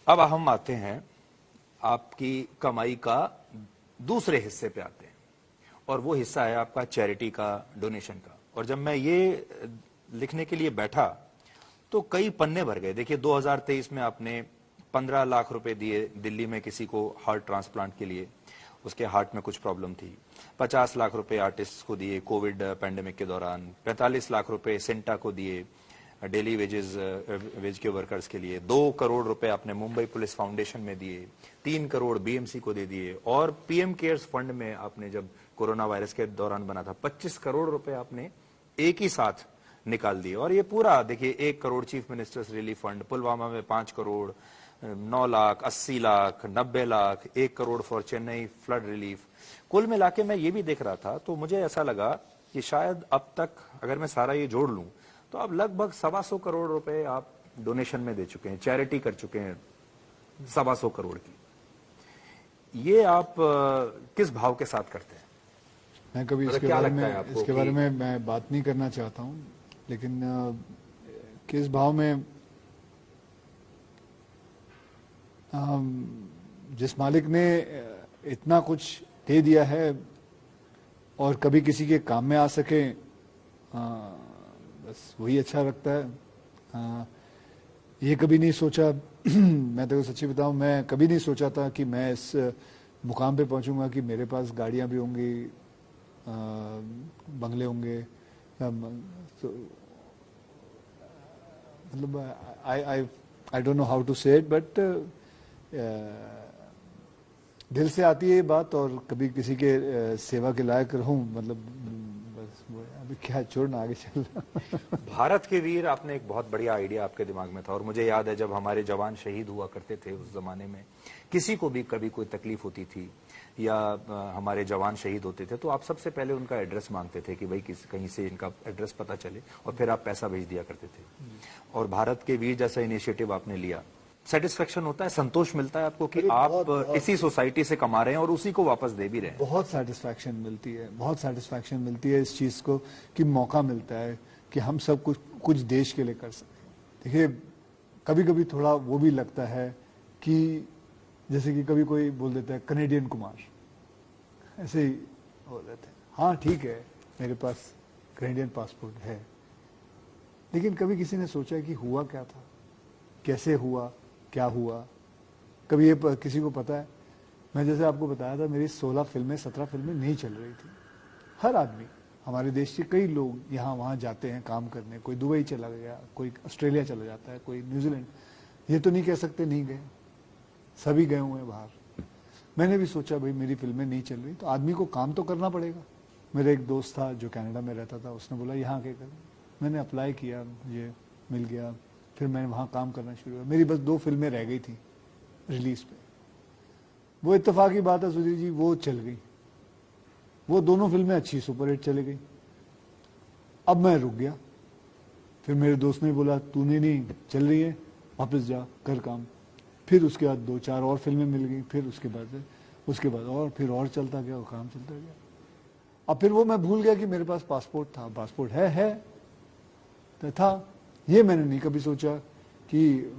अब हम आते हैं आपकी कमाई का दूसरे हिस्से पे आते हैं, और वो हिस्सा है आपका चैरिटी का, डोनेशन का। और जब मैं ये लिखने के लिए बैठा तो कई पन्ने भर गए। देखिए 2023 में आपने 15 लाख रुपए दिए दिल्ली में किसी को हार्ट ट्रांसप्लांट के लिए, उसके हार्ट में कुछ प्रॉब्लम थी। 50 लाख रुपए आर्टिस्ट को दिए कोविड पैंडेमिक के दौरान। 45 लाख रुपए सेंटा को दिए डेली वेज के वर्कर्स के लिए। 2 करोड़ रुपए आपने मुंबई पुलिस फाउंडेशन में दिए। 3 करोड़ बीएमसी को दे दिए। और पीएम केयर्स फंड में आपने जब कोरोना वायरस के दौरान बना था 25 करोड़ रुपए आपने एक ही साथ निकाल दिए। और ये पूरा देखिए 1 crore chief ministers relief fund, Pulwama में 5 crore, 9 lakh, 80 lakh, 90 lakh, 1 crore for Chennai flood relief. कुल मिला के मैं ये भी देख रहा था तो मुझे ऐसा लगा कि शायद अब तक अगर मैं सारा ये जोड़ लूं तो अब लगभग 125 करोड़ रुपए आप डोनेशन में दे चुके हैं, चैरिटी कर चुके हैं 125 करोड़ की। ये आप किस भाव के साथ करते हैं? मैं कभी इसके बारे में मैं बात नहीं करना चाहता हूं, लेकिन किस भाव में जिस मालिक ने इतना कुछ दे दिया है और कभी किसी के काम में आ सके, बस वही अच्छा लगता है। ये कभी नहीं सोचा मैं तो सच्ची बताऊं, मैं कभी नहीं सोचा था कि मैं इस मुकाम पे पहुंचूंगा कि मेरे पास गाड़ियां भी होंगी, बंगले होंगे। मतलब I don't know how to say it, but दिल से आती है ये बात। और कभी किसी के सेवा के लायक रहूं, मतलब बस अभी क्या छोड़ना, आगे चल भारत के वीर, आपने एक बहुत बढ़िया आइडिया आपके दिमाग में था। और मुझे याद है जब हमारे जवान शहीद हुआ करते थे उस जमाने में, किसी को भी कभी कोई तकलीफ होती थी या हमारे जवान शहीद होते थे तो आप सबसे पहले उनका एड्रेस मांगते थे कि भाई कहीं से इनका एड्रेस पता चले, और फिर आप पैसा भेज दिया करते थे। और भारत के वीर जैसा इनिशिएटिव आपने लिया, सेटिस्फेक्शन होता है, संतोष मिलता है आपको कि आप इसी सोसाइटी से कमा रहे हैं और उसी को वापस दे भी रहे हैं? बहुत सेटिस्फेक्शन मिलती है, बहुत सेटिस्फेक्शन मिलती है इस चीज को कि मौका मिलता है कि हम सब कुछ देश के लिए कर सकते। देखिए कभी कभी थोड़ा वो भी लगता है कि जैसे कि कभी कोई बोल देता है कनेडियन कुमार, ऐसे ही बोल देते हैं। हाँ ठीक है, मेरे पास कनेडियन पासपोर्ट है, लेकिन कभी किसी ने सोचा कि हुआ क्या था, कैसे हुआ, क्या हुआ? कभी ये किसी को पता है? मैं जैसे आपको बताया था, मेरी 16 फिल्में 17 फिल्में नहीं चल रही थी। हर आदमी, हमारे देश के कई लोग यहाँ वहाँ जाते हैं काम करने, कोई दुबई चला गया, कोई ऑस्ट्रेलिया चला जाता है, कोई न्यूजीलैंड। ये तो नहीं कह सकते नहीं गए, सभी गए हुए हैं बाहर। मैंने भी सोचा भाई मेरी फिल्में नहीं चल रही तो आदमी को काम तो करना पड़ेगा। मेरा एक दोस्त था जो कनाडा में रहता था, उसने बोला यहाँ आके कर। मैंने अप्लाई किया, मुझे मिल गया, फिर मैंने वहाँ काम करना शुरू किया। मेरी बस 2 फिल्में रह गई थी रिलीज पे। वो इत्तेफाकी बात है सुधीर जी, वो चल गई, वो दोनों फिल्में अच्छी सुपरहिट चली गई। अब मैं रुक गया। फिर मेरे दोस्त ने बोला तूने नहीं चल रही है, वापस जा कर काम। फिर उसके बाद 2-4 और फिल्में मिल गई, फिर उसके बाद और फिर और चलता गया और काम चलता गया। अब फिर वो मैं भूल गया कि मेरे पास पासपोर्ट था। पासपोर्ट है तो था, ये मैंने नहीं कभी सोचा कि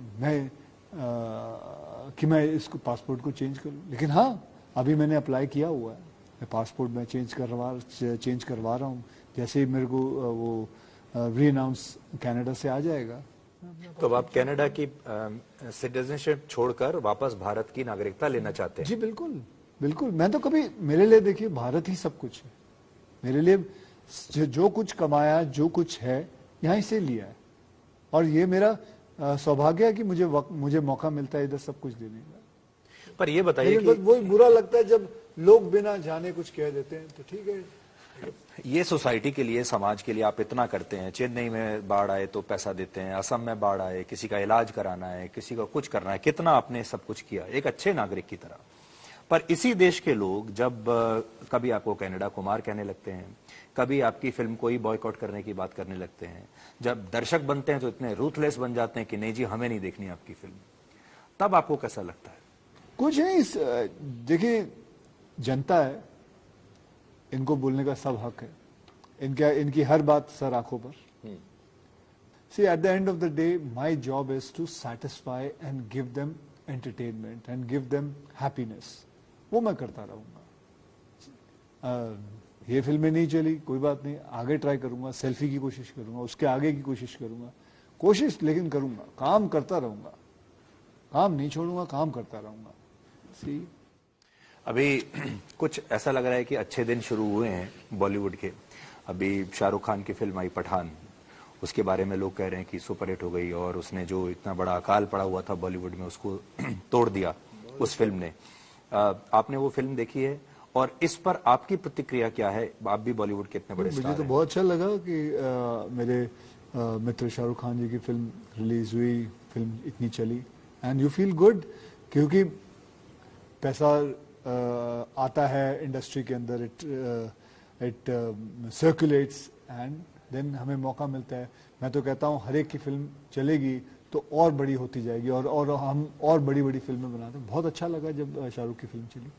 मैं इसको पासपोर्ट को चेंज कर लूं। लेकिन हाँ, अभी मैंने अप्लाई किया हुआ है, मैं पासपोर्ट में चेंज करवा रहा हूँ। जैसे ही मेरे को वो री-अनाउंस कनाडा से आ जाएगा। तो अब आप कनाडा की सिटीजनशिप छोड़कर वापस भारत की नागरिकता लेना चाहते हैं? जी बिल्कुल बिल्कुल। मैं तो कभी, मेरे लिए देखिए भारत ही सब कुछ है। मेरे लिए जो कुछ कमाया, जो कुछ है, यहीं से लिया है। और ये मेरा सौभाग्य है कि मुझे मौका मिलता है इधर सब कुछ देने का। पर ये बताइए कि वही बुरा लगता है जब लोग बिना जाने कुछ कह देते हैं। तो ठीक है, ये सोसाइटी के लिए, समाज के लिए आप इतना करते हैं। चेन्नई में बाढ़ आए तो पैसा देते हैं, असम में बाढ़ आए, किसी का इलाज कराना है, किसी का कुछ करना है, कितना आपने सब कुछ किया एक अच्छे नागरिक की तरह। पर इसी देश के लोग जब कभी आपको कनाडा कुमार कहने लगते हैं, कभी आपकी फिल्म को ही बॉयकॉट करने की बात करने लगते हैं, जब दर्शक बनते हैं तो इतने रूथलेस बन जाते हैं कि नहीं जी हमें नहीं देखनी आपकी फिल्म, तब आपको कैसा लगता है? कुछ नहीं, देखिए जनता है, इनको बोलने का सब हक है। इनकी हर बात सर आंखों पर। See, at the end of the day, my job is to satisfy and give them entertainment and give them happiness, वो मैं करता रहूंगा। ये फिल्में नहीं चली, कोई बात नहीं, आगे ट्राई करूंगा, सेल्फी की कोशिश करूंगा, उसके आगे की कोशिश करूंगा, कोशिश लेकिन करूंगा, काम करता रहूंगा, काम नहीं छोड़ूंगा, काम करता रहूंगा। सी अभी कुछ ऐसा लग रहा है कि अच्छे दिन शुरू हुए हैं बॉलीवुड के। अभी शाहरुख खान की फिल्म आई पठान, उसके बारे में लोग कह रहे हैं कि सुपरहिट हो गई और उसने जो इतना बड़ा अकाल पड़ा हुआ था बॉलीवुड में उसको तोड़ दिया उस फिल्म ने। आपने वो फिल्म देखी है और इस पर आपकी प्रतिक्रिया क्या है? आप भी बॉलीवुड के इतने बड़े मुझे स्टार तो हैं। बहुत अच्छा लगा कि मेरे मित्र शाहरुख खान जी की फिल्म रिलीज हुई, फिल्म इतनी चली, एंड यू फील गुड, क्योंकि पैसा आता है इंडस्ट्री के अंदर, इट सर्कुलेट्स एंड देन हमें मौका मिलता है। मैं तो कहता हूँ हर एक की फिल्म चलेगी तो और बड़ी होती जाएगी और हम और बड़ी बड़ी फिल्में बनाते हैं। बहुत अच्छा लगा जब शाहरुख की फिल्म चली।